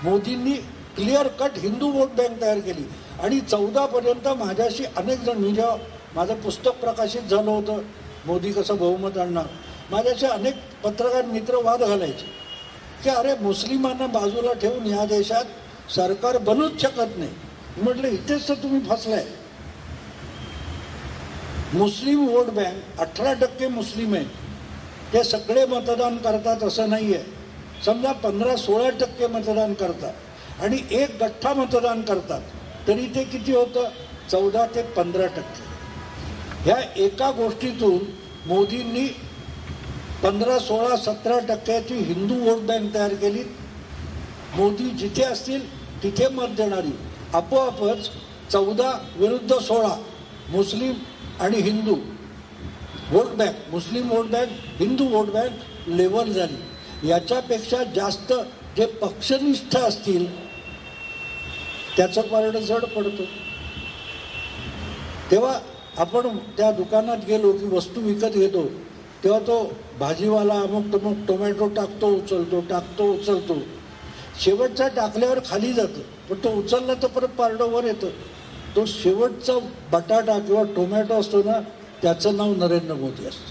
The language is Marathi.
मोदींनी clear cut Hindu vote bank तयार केली आणि 14 पर्यंत माझ्याशी अनेक जण, मी जेव्हा माझं पुस्तक प्रकाशित झालं होतं मोदी कसं बहुमत आणणार, माझ्याशी अनेक पत्रकार मित्र वाद घालायचे की अरे मुस्लिमांना बाजूला ठेवून या देशात सरकार बनूच शकत नाही. म्हटलं इथेच तर तुम्ही फसलाय. मुस्लिम वोट बँक 18% मुस्लिम आहे, ते सगळे मतदान करतात असं नाही आहे. समजा 15-16% मतदान करतात आणि एक गठ्ठा मतदान करतात, तरी ते किती होतं? 14 ते 15%. ह्या एका गोष्टीतून मोदींनी 15, 16, 17% हिंदू वोट बँक तयार केली. मोदी जिथे असतील तिथे मत देणारी आपोआपच 14 विरुद्ध 16 मुस्लिम आणि हिंदू वोट बँक, मुस्लिम vote bank, Hindu vote bank level झाली. याच्यापेक्षा जास्त जे पक्षनिष्ठ असतील त्याचं पारडं जड पडतं. तेव्हा आपण त्या दुकानात गेलो की वस्तू विकत घेतो, तेव्हा तो भाजीवाला अमुक तमुक टोमॅटो टाकतो उचलतो, शेवटचा टाकल्यावर खाली जातं, पण तो उचलला तर परत पारडं वर येतं. तो शेवटचा बटाटा किंवा टोमॅटो असतो ना, त्याचं नाव नरेंद्र मोदी असतं.